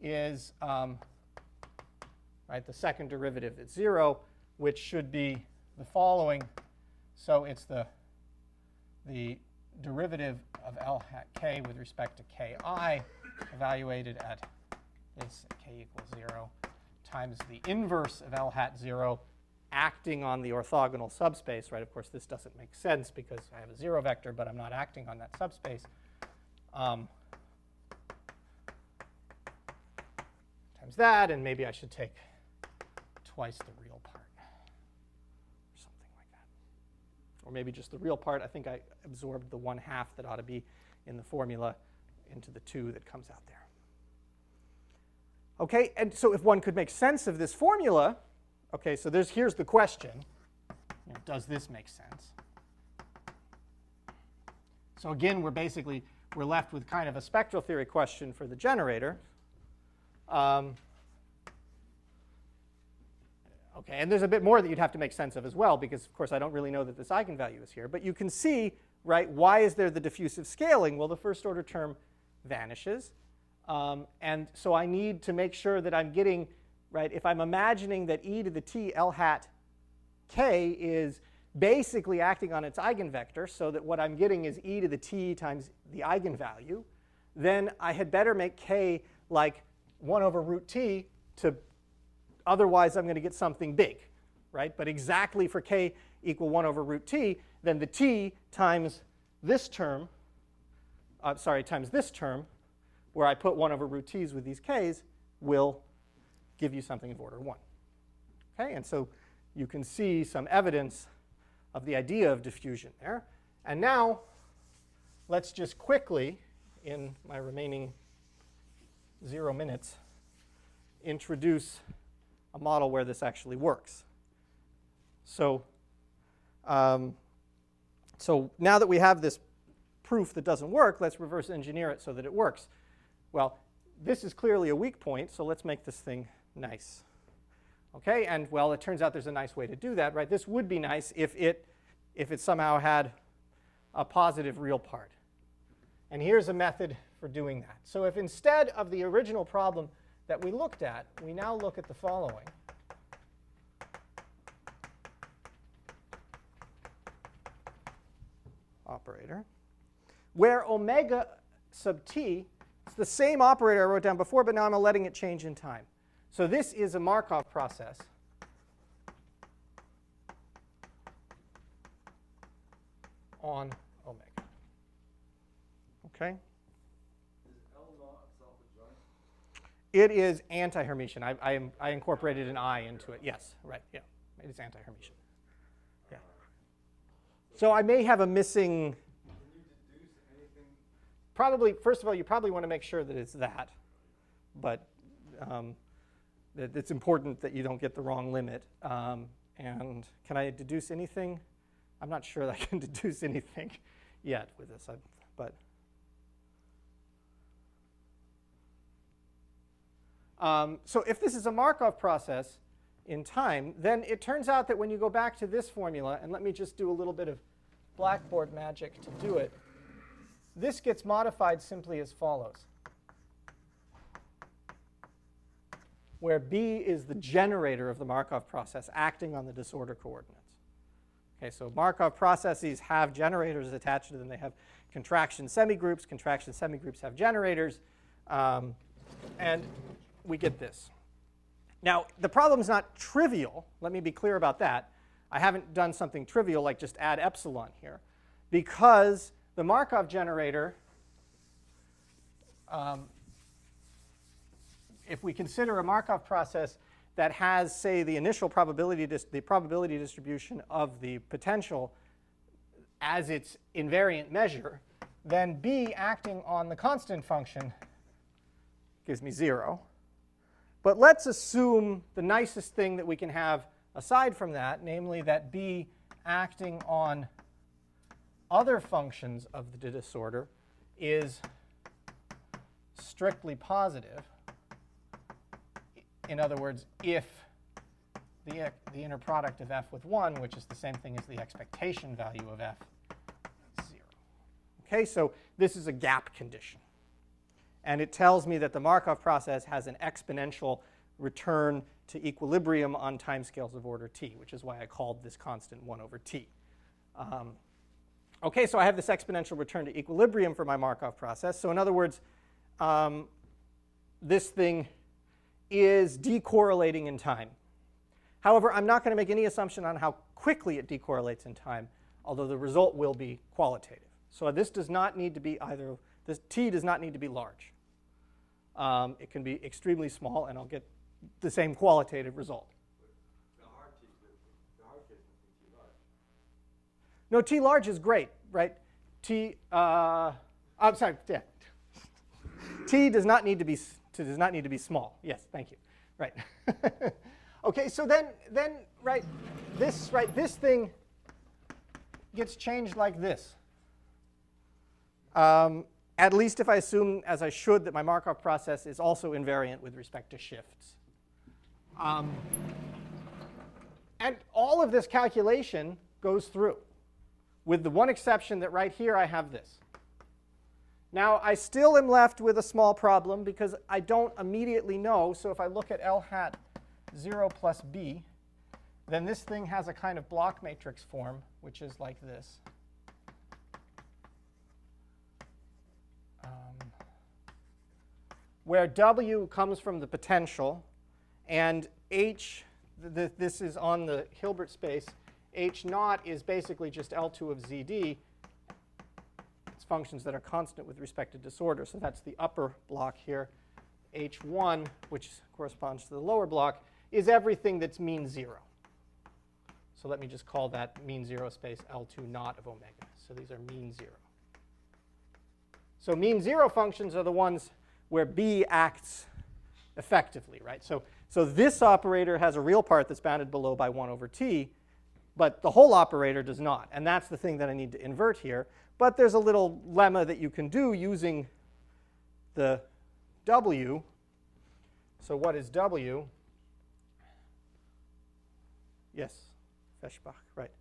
is right, the second derivative at 0, which should be the following. So it's the derivative of L hat k with respect to ki evaluated at this at k equals 0 times the inverse of L hat 0 acting on the orthogonal subspace. Right? Of course, this doesn't make sense because I have a 0 vector, but I'm not acting on that subspace. Times that, and maybe I should take twice the real part, or something like that. Or maybe just the real part. I think I absorbed the 1/2 that ought to be in the formula into the 2 that comes out there. Okay, and so if one could make sense of this formula, okay, so here's the question. Does this make sense? So again, we're left with kind of a spectral theory question for the generator. Okay, and there's a bit more that you'd have to make sense of as well, because of course I don't really know that this eigenvalue is here. But you can see, right, why is there the diffusive scaling? Well, the first order term vanishes. And so I need to make sure that I'm getting, right, if I'm imagining that e to the t L hat k is basically acting on its eigenvector, so that what I'm getting is e to the t times the eigenvalue, then I had better make k like 1 over root t to otherwise I'm going to get something big, right? But exactly for k equal 1 over root t, then the t times this term, times this term, where I put 1 over root t's with these k's, will give you something of order 1. Okay, and so you can see some evidence of the idea of diffusion there. And now let's just quickly, in my remaining 0 minutes, introduce a model where this actually works. So now that we have this proof that doesn't work, let's reverse engineer it so that it works. Well, this is clearly a weak point, so let's make this thing nice. Okay, and well, it turns out there's a nice way to do that, right? This would be nice if it somehow had a positive real part. And here's a method for doing that. So if instead of the original problem that we looked at, we now look at the following. Operator, where omega sub t, it's the same operator I wrote down before, but now I'm letting it change in time. So this is a Markov process. On omega. Okay? It is anti-Hermitian. I incorporated an I into it. Yes, right. Yeah, it is anti-Hermitian. Yeah. So I may have a missing. Can you deduce anything? Probably. First of all, you probably want to make sure that it's that, but it's important that you don't get the wrong limit. And can I deduce anything? I'm not sure that I can deduce anything yet with this, but. So if this is a Markov process in time, then it turns out that when you go back to this formula, and let me just do a little bit of blackboard magic to do it, this gets modified simply as follows, where B is the generator of the Markov process acting on the disorder coordinates. Okay, so Markov processes have generators attached to them. They have contraction semigroups. Contraction semigroups have generators. And we get this. Now, the problem's not trivial. Let me be clear about that. I haven't done something trivial like just add epsilon here, because the Markov generator, if we consider a Markov process that has, say, the initial probability, the probability distribution of the potential as its invariant measure, then B acting on the constant function gives me 0. But let's assume the nicest thing that we can have aside from that, namely that B acting on other functions of the disorder is strictly positive. In other words, if the inner product of f with 1, which is the same thing as the expectation value of f, is 0. Okay, so this is a gap condition. And it tells me that the Markov process has an exponential return to equilibrium on timescales of order t, which is why I called this constant 1 over t. Okay, so I have this exponential return to equilibrium for my Markov process. So in other words, this thing is decorrelating in time. However, I'm not going to make any assumption on how quickly it decorrelates in time, although the result will be qualitative. So this does not need to be either, this t does not need to be large. It can be extremely small, and I'll get the same qualitative result. The hard case is T large. No, t large is great, right? I'm sorry, yeah. T does not need to be small. Yes, thank you. Right. Okay, so then this thing gets changed like this. At least if I assume, as I should, that my Markov process is also invariant with respect to shifts. And all of this calculation goes through, with the one exception that right here I have this. Now, I still am left with a small problem because I don't immediately know. So if I look at L hat 0 plus b, then this thing has a kind of block matrix form, which is like this. Where W comes from the potential, and H, this is on the Hilbert space, H naught is basically just L2 of ZD. It's functions that are constant with respect to disorder. So that's the upper block here. H1, which corresponds to the lower block, is everything that's mean 0. So let me just call that mean 0 space L2 naught of omega. So these are mean 0. So mean 0 functions are the ones where B acts effectively, right? So this operator has a real part that's bounded below by 1 over t, but the whole operator does not. And that's the thing that I need to invert here. But there's a little lemma that you can do using the W. So what is W? Yes, Feshbach, right.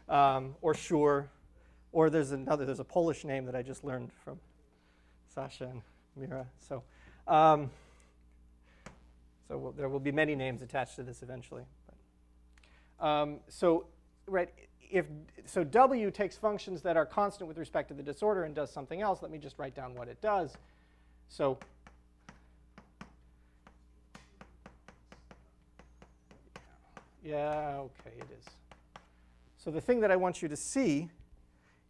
Or Schur. Or there's a Polish name that I just learned from Sasha and Mira. So there will be many names attached to this eventually. So W takes functions that are constant with respect to the disorder and does something else. Let me just write down what it does. So yeah, okay, it is. So the thing that I want you to see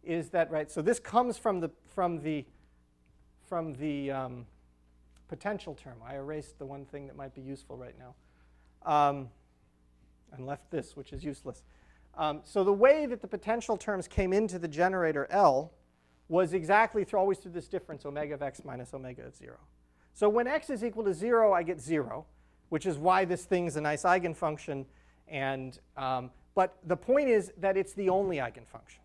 is that, right, so this comes from the potential term. I erased the one thing that might be useful right now and left this, which is useless. So the way that the potential terms came into the generator L was exactly always through this difference, omega of x minus omega of 0. So when x is equal to 0, I get 0, which is why this thing's a nice eigenfunction. But the point is that it's the only eigenfunction,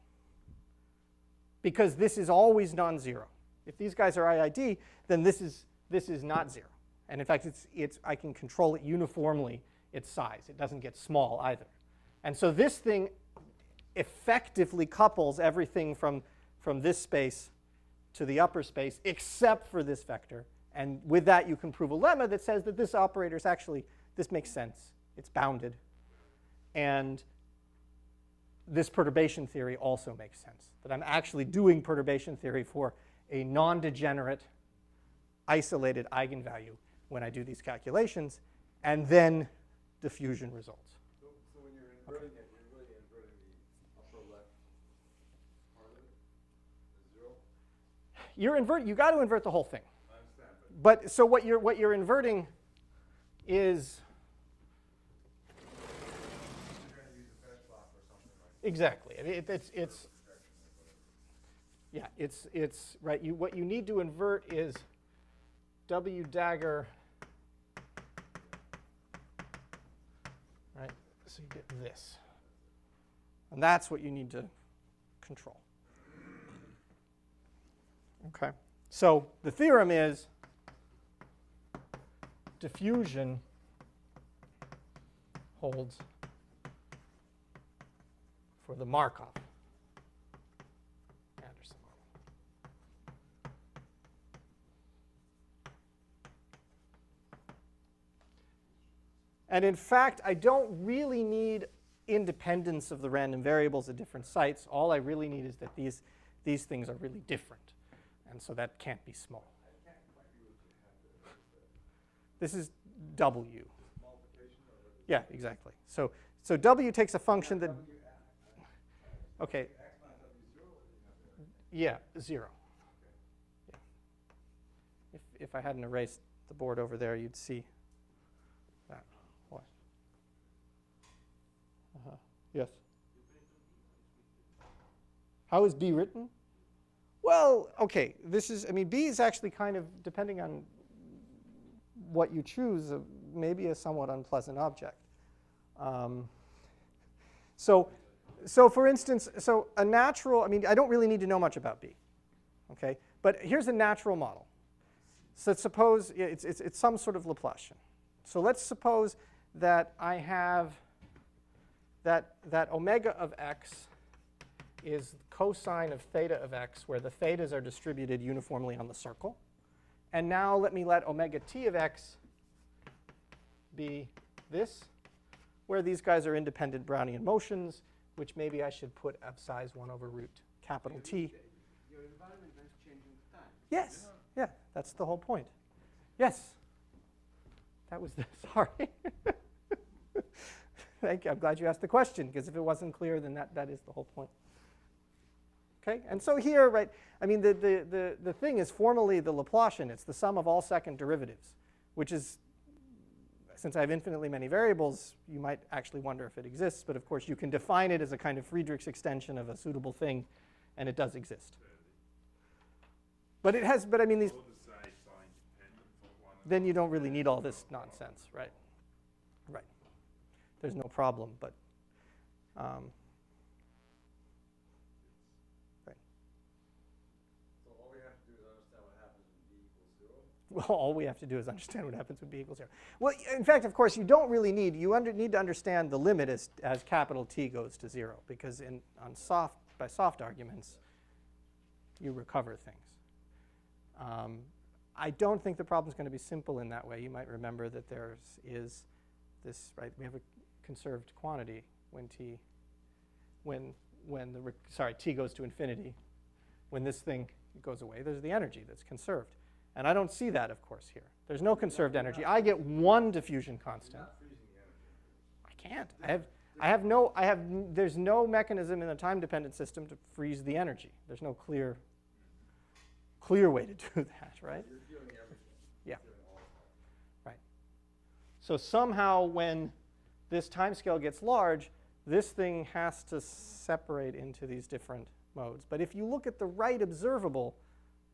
because this is always non-zero. If these guys are IID, then this is not 0. And in fact, I can control it uniformly, its size. It doesn't get small either. And so this thing effectively couples everything from this space to the upper space, except for this vector. And with that, you can prove a lemma that says that this operator is actually, this makes sense. It's bounded. And this perturbation theory also makes sense, that I'm actually doing perturbation theory for a non-degenerate, isolated eigenvalue when I do these calculations, and then diffusion results. So when you're inverting it, you're really inverting the upper left part of it, the 0? You got to invert the whole thing. I understand, But so what you're inverting is you're going to use a fast block or something like that. exactly. I mean, it's right. What you need to invert is W dagger. Right. So you get this, and that's what you need to control. Okay. So the theorem is diffusion holds for the Markov Anderson model. And in fact, I don't really need independence of the random variables at different sites. All I really need is that these things are really different. And so that can't be small. This is W. Yeah, exactly. So W takes a function that, okay, yeah, 0. Yeah. If I hadn't erased the board over there, you'd see that. What? Yes. How is B written? Well, okay, B is actually kind of, depending on what you choose, maybe a somewhat unpleasant object. So for instance, a natural, I don't really need to know much about B, okay? But here's a natural model. So suppose it's some sort of Laplacian. So let's suppose that I have that omega of x is cosine of theta of x, where the thetas are distributed uniformly on the circle. And now let omega t of x be this, where these guys are independent Brownian motions, which maybe I should put of size 1 over root capital T. Your environment is changing with time. Yes. Yeah, that's the whole point. Yes. That was sorry. Thank you. I'm glad you asked the question, because if it wasn't clear, then that is the whole point. Okay, and so here, right, the thing is formally the Laplacian. It's the sum of all second derivatives, which is, since I have infinitely many variables, you might actually wonder if it exists. But of course, you can define it as a kind of Friedrich's extension of a suitable thing, and it does exist. But it has, these, then you don't really need all this nonsense, right? Right. There's no problem, but well, all we have to do is understand what happens when B equals 0. Well, in fact, of course, you don't really need, need to understand the limit as capital T goes to 0, because by soft arguments, you recover things. I don't think the problem is going to be simple in that way. You might remember that there is this, right, we have a conserved quantity when T, T goes to infinity. When this thing goes away, there's the energy that's conserved. And I don't see that, of course, here. There's no conserved energy. I get one diffusion constant. I can't. There's no mechanism in a time-dependent system to freeze the energy. There's no clear way to do that, right? You're feeling everything. Yeah. So somehow when this time scale gets large, this thing has to separate into these different modes. But if you look at the right observable,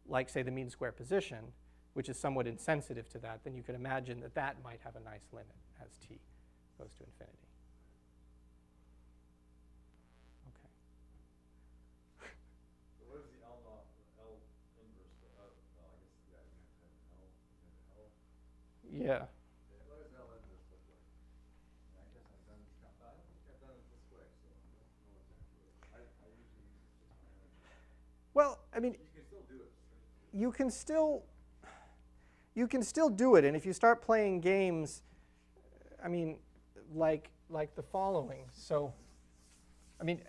like say the mean square position, which is somewhat insensitive to that, then you could imagine that that might have a nice limit as t goes to infinity. Okay. So what is the L naught, L inverse? No, I guess, yeah, L. Yeah. What does L inverse look like? I guess I've done this, I don't think I've done it this way, so I don't know exactly. I usually use just my energy. Well, I mean, You can still do it straight. you can still do it, and if you start playing games, I mean, like the following. So, I mean,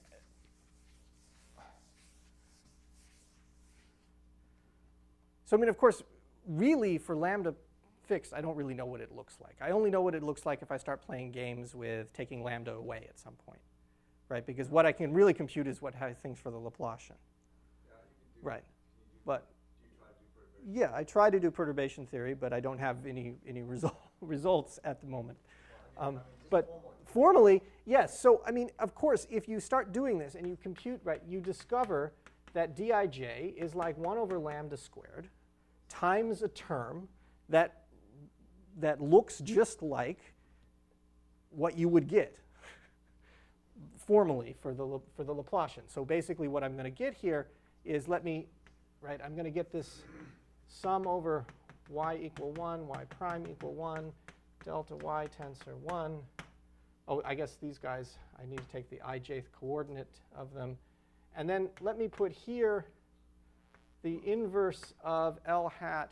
of course, really for lambda fixed, I don't really know what it looks like. I only know what it looks like if I start playing games with taking lambda away at some point, right? Because what I can really compute is what has things for the Laplacian. Yeah, you can do Right. But do you try to do perturbation? yeah, I try to do perturbation theory, but I don't have any results at the moment. But formally, yes. So I mean, of course, if you start doing this and you compute, right, you discover that dij is like 1 over lambda squared times a term that looks just like what you would get formally for the Laplacian. So basically what I'm going to get here is, I'm going to get this sum over y equal 1, y prime equal 1, delta y tensor 1. Oh, I guess these guys, I need to take the ijth coordinate of them. And then let me put here the inverse of L hat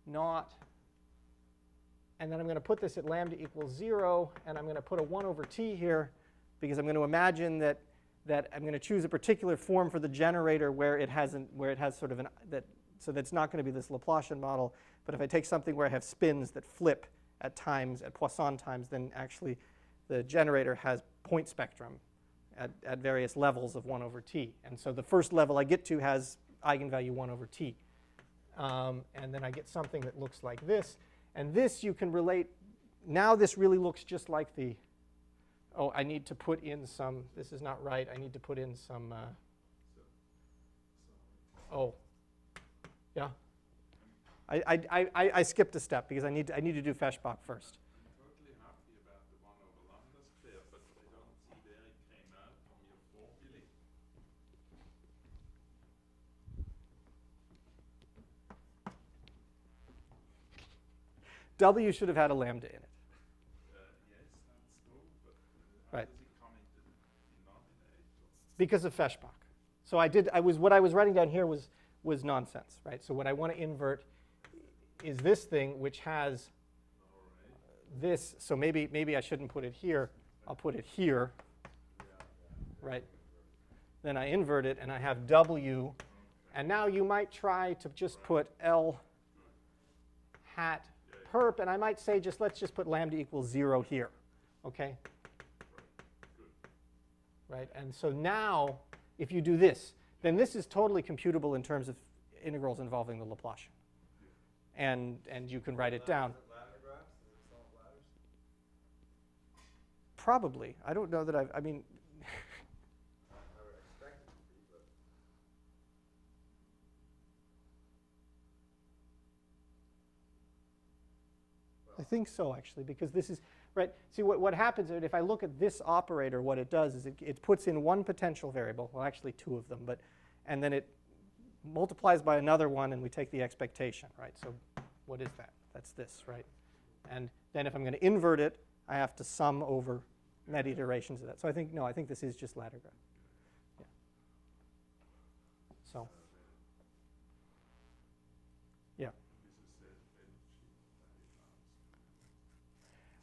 naught. And then I'm going to put this at lambda equals 0, and I'm going to put a 1 over t here, because I'm going to imagine that I'm going to choose a particular form for the generator where it has sort of so that's not going to be this Laplacian model. But if I take something where I have spins that flip at Poisson times, then actually the generator has point spectrum at various levels of 1 over t. And so the first level I get to has eigenvalue 1 over t. And then I get something that looks like this. And this you can relate. Now this really looks just like the, oh, I need to put in some, this is not right. I need to put in some, oh, yeah. I skipped a step because I need to do Feshbach first. I'm totally happy about the 1 over lambda square, but I don't see where it came out from your formulae. W should have had a lambda in it. Yes, that's true, but Right. how does it come into the denominator? Because of Feshbach. So what I was writing down here was nonsense, right? So what I want to invert is this thing, which has this. So maybe I shouldn't put it here. I'll put it here, right? Then I invert it, and I have W. And now you might try to just put L hat perp, and I might say let's just put lambda equals 0 here, okay? Right, and so now if you do this, then this is totally computable in terms of integrals involving the Laplacian. And you can write it down. Is it ladder graphs? Is it solid ladders? Probably. I don't know that I mean, I would expect it to be, but I think so, actually, because this is, right, see what happens is if I look at this operator, what it does is it puts in one potential variable, well actually two of them, and then it multiplies by another one, and we take the expectation, right? So what is that? That's this, right? And then if I'm going to invert it, I have to sum over net iterations of that. So I think this is just ladder graph. Yeah. So, yeah.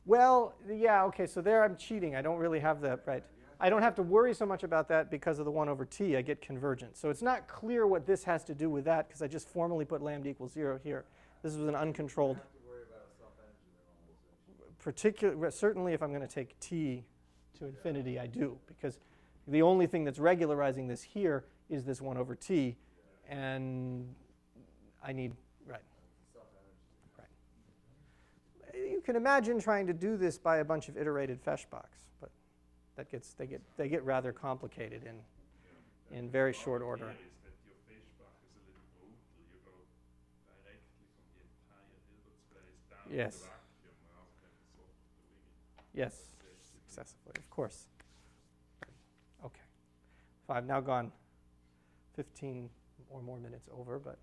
Well, yeah, okay, so there I'm cheating. I don't really have that, right? I don't have to worry so much about that because of the 1 over t. I get convergence. So it's not clear what this has to do with that because I just formally put lambda equals 0 here. This was an uncontrolled. you have to worry about a self-energy normalization. Certainly if I'm going to take t to infinity, I do, because the only thing that's regularizing this here is this 1 over t, and I need, right. you can imagine trying to do this by a bunch of iterated Feshbachs, but they get rather complicated in very short order. Is that your Feshbach is a little brutal. You go directly from the entire Hilbert space down Yes. to the vacuum rather than sort of doing it. Yes, successively, of course. Okay. So I've now gone 15 or more minutes over, but